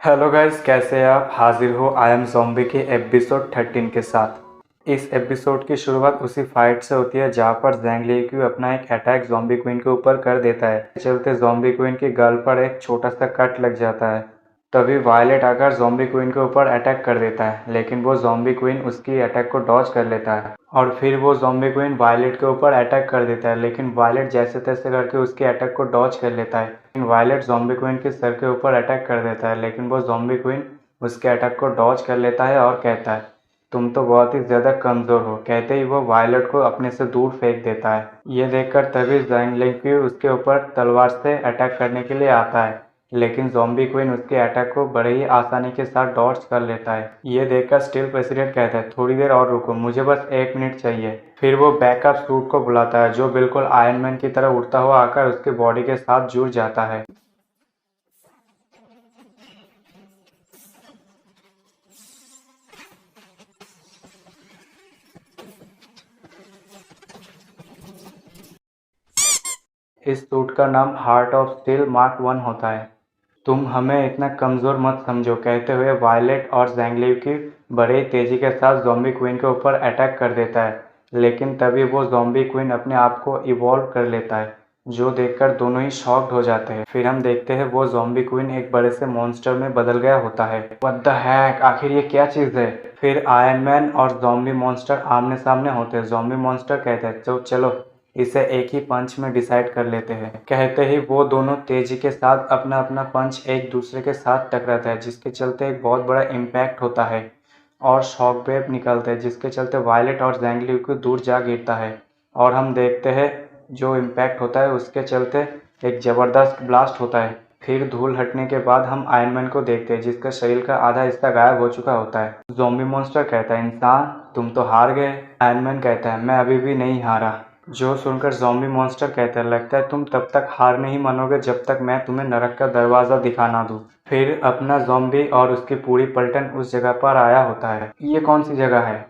Hello guys, कैसे हैं आप? हाजिर हो आई एम ज़ॉम्बी के एपिसोड 13 के साथ। इस एपिसोड की शुरुआत उसी फाइट से होती है जहां पर ज़ैंग लियू अपना एक अटैक ज़ॉम्बी क्वीन के ऊपर कर देता है। चलते ज़ॉम्बी क्वीन की गल पर एक छोटा सा कट लग जाता है। तभी वायलेट आकर ज़ॉम्बी क्वीन के ऊपर अटैक कर देता है, लेकिन वो ज़ॉम्बी क्वीन उसकी अटैक को डॉज कर लेता है और फिर वो ज़ॉम्बी क्वीन वायलेट के ऊपर अटैक कर देता है, लेकिन वायलेट जैसे तैसे करके उसके अटैक को डॉज कर लेता है। लेकिन वायलेट ज़ॉम्बी क्वीन के सर के ऊपर अटैक कर देता है, लेकिन वो ज़ॉम्बी क्वीन उसके अटैक को डॉज कर लेता है और कहता है, तुम तो बहुत ही ज़्यादा कमज़ोर हो। कहते ही वो वायलेट को अपने से दूर फेंक देता है। ये देखकर तभी ज़ैंग लियू उसके ऊपर तलवार से अटैक करने के लिए आता है, लेकिन ज़ॉम्बी क्वीन उसके अटैक को बड़े ही आसानी के साथ डॉज कर लेता है। ये देखकर स्टील प्रेसिडेंट कहता है, थोड़ी देर और रुको, मुझे बस 1 मिनट चाहिए। फिर वो बैकअप सूट को बुलाता है, जो बिल्कुल आयरन मैन की तरह उड़ता हुआ आकर उसके बॉडी के साथ जुड़ जाता है। इस सूट का नाम हार्ट ऑफ स्टील मार्क 1 होता है। तुम हमें इतना कमज़ोर मत समझो, कहते हुए वायलेट और ज़ैंग लियू बड़े तेज़ी के साथ ज़ॉम्बी क्वीन के ऊपर अटैक कर देता है, लेकिन तभी वो ज़ॉम्बी क्वीन अपने आप को इवॉल्व कर लेता है, जो देखकर दोनों ही शॉक्ड हो जाते हैं। फिर हम देखते हैं वो ज़ॉम्बी क्वीन एक बड़े से मॉन्स्टर में बदल गया होता है। व्हाट द हैक, आखिर ये क्या चीज़ है? फिर आयरन मैन और ज़ॉम्बी मॉन्स्टर आमने सामने होते हैं। ज़ॉम्बी मॉन्स्टर कहते हैं, तो चलो इसे एक ही पंच में डिसाइड कर लेते हैं। कहते ही वो दोनों तेजी के साथ अपना अपना पंच एक दूसरे के साथ टकराता है, जिसके चलते एक बहुत बड़ा इम्पैक्ट होता है और शॉक वेव निकलते हैं, जिसके चलते वायलेट और ज़ैंग लियू को दूर जा गिरता है। और हम देखते हैं जो इम्पैक्ट होता है उसके चलते एक ज़बरदस्त ब्लास्ट होता है। फिर धूल हटने के बाद हम आयरन मैन को देखते हैं, जिसका शरीर का आधा हिस्सा गायब हो चुका होता है। ज़ॉम्बी मॉन्स्टर कहता है, इंसान तुम तो हार गए। आयरन मैन कहता है, मैं अभी भी नहीं हारा। जो सुनकर ज़ॉम्बी मॉन्स्टर कहता है, लगता है तुम तब तक हार नहीं मानोगे जब तक मैं तुम्हें नरक का दरवाज़ा दिखा ना दूँ। फिर अपना ज़ॉम्बी और उसकी पूरी पलटन उस जगह पर आया होता है। ये कौन सी जगह है?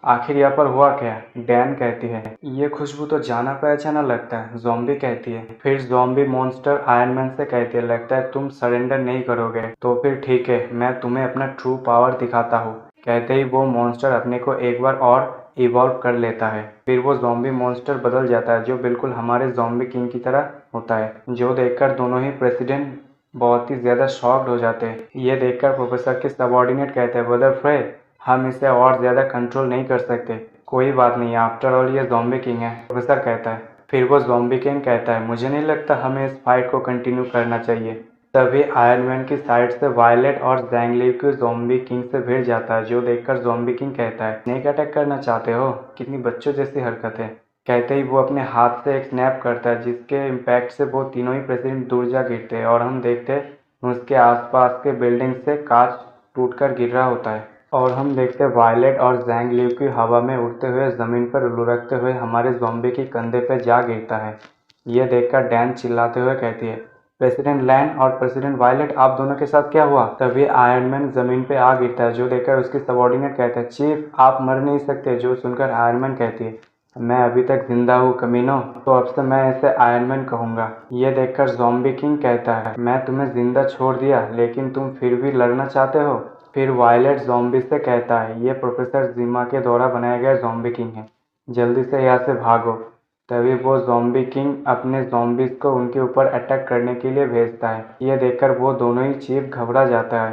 आखिर यहाँ पर हुआ क्या? डैन कहती है, ये खुशबू तो जाना पहचाना लगता है। ज़ॉम्बी कहती है। फिर ज़ॉम्बी मॉन्स्टर आयरन मैन से कहती है, लगता है तुम सरेंडर नहीं करोगे, तो फिर ठीक है, मैं तुम्हें अपना ट्रू पावर दिखाता हूँ। कहते ही वो मॉन्स्टर अपने को एक बार और इवॉल्व कर लेता है। फिर वो ज़ॉम्बी मॉन्स्टर बदल जाता है, जो बिल्कुल हमारे ज़ॉम्बी किंग की तरह होता है, जो देखकर दोनों ही प्रेसिडेंट बहुत ही ज़्यादा शॉक्ड हो जाते हैं। ये देखकर प्रोफेसर के सबऑर्डिनेट कहते हैं, ब्रदर फ्रेड, हम इसे और ज़्यादा कंट्रोल नहीं कर सकते। कोई बात नहीं, आफ्टर ऑल ये ज़ॉम्बी किंग है, प्रोफेसर कहता है। फिर वो ज़ॉम्बी किंग कहता है, मुझे नहीं लगता हमें इस फाइट को कंटिन्यू करना चाहिए। तभी आयरन मैन की साइड से वायलेट और ज़ैंग लियू को ज़ॉम्बी किंग से भिड़ जाता है, जो देखकर ज़ॉम्बी किंग कहता है, स्नेक अटैक करना चाहते हो? कितनी बच्चों जैसी हरकत है। कहते ही वो अपने हाथ से एक स्नैप करता है, जिसके इम्पैक्ट से वो तीनों ही प्रेसिडेंट दूर जा गिरते हैं, और हम देखते हैं उसके आसपास के बिल्डिंग से कांच टूटकर गिर रहा होता है। और हम देखते हैं वायलेट और ज़ैंग लियू की हवा में उड़ते हुए ज़मीन पर लुढ़कते हुए हमारे ज़ॉम्बी के कंधे पर जा गिरता है। ये देखकर डैन चिल्लाते हुए कहती है, प्रेसिडेंट लैन और प्रेसिडेंट वायलेट, आप दोनों के साथ क्या हुआ? तभी आयरन मैन जमीन पे आ गिरता है, जो देखकर उसकी सबऑर्डिनेट कहता है, चीफ आप मर नहीं सकते। जो सुनकर आयरन मैन कहती है, मैं अभी तक जिंदा हूँ कमीनो, तो अब से मैं इसे आयरन मैन कहूँगा। ये देखकर ज़ॉम्बी किंग कहता है, मैं तुम्हें जिंदा छोड़ दिया, लेकिन तुम फिर भी लड़ना चाहते हो? फिर वायलेट ज़ॉम्बी से कहता है, ये प्रोफेसर जिमा के द्वारा बनाया गया ज़ॉम्बी किंग है, जल्दी से यहाँ से भागो। तभी वो ज़ॉम्बी किंग अपने ज़ॉम्बीज़ को उनके ऊपर अटैक करने के लिए भेजता है। ये देखकर वो दोनों ही चीफ घबरा जाता है।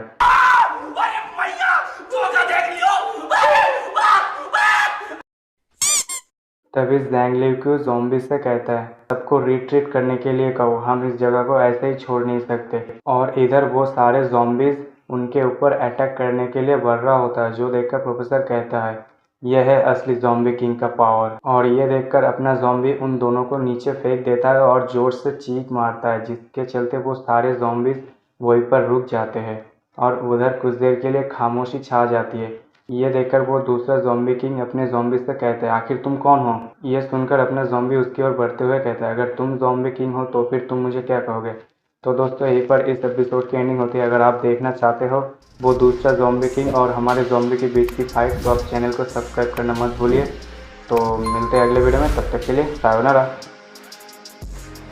तभी ज़ैंग लियू ज़ॉम्बी से कहता है, सबको रिट्रीट करने के लिए कहो, हम इस जगह को ऐसे ही छोड़ नहीं सकते। और इधर वो सारे ज़ॉम्बीज़ उनके ऊपर अटैक करने के लिए बढ़ रहा होता है, जो देखकर प्रोफेसर कहता है, यह है असली ज़ॉम्बी किंग का पावर। और ये देखकर अपना ज़ॉम्बी उन दोनों को नीचे फेंक देता है और ज़ोर से चीख मारता है, जिसके चलते वो सारे ज़ॉम्बीज़ वहीं पर रुक जाते हैं और उधर कुछ देर के लिए खामोशी छा जाती है। ये देखकर वो दूसरा ज़ॉम्बी किंग अपने ज़ॉम्बी से कहता है, आखिर तुम कौन हो? ये सुनकर अपना ज़ॉम्बी उसकी ओर बढ़ते हुए कहता है, अगर तुम ज़ॉम्बी किंग हो तो फिर तुम मुझे क्या कहोगे? तो दोस्तों, यहीं पर इस एपिसोड की एंडिंग होती है। अगर आप देखना चाहते हो वो दूसरा ज़ॉम्बी किंग और हमारे ज़ॉम्बी के बीच की फाइट, तो आप चैनल को सब्सक्राइब करना मत भूलिए। तो मिलते हैं अगले वीडियो में, तब तक के लिए सायोनारा।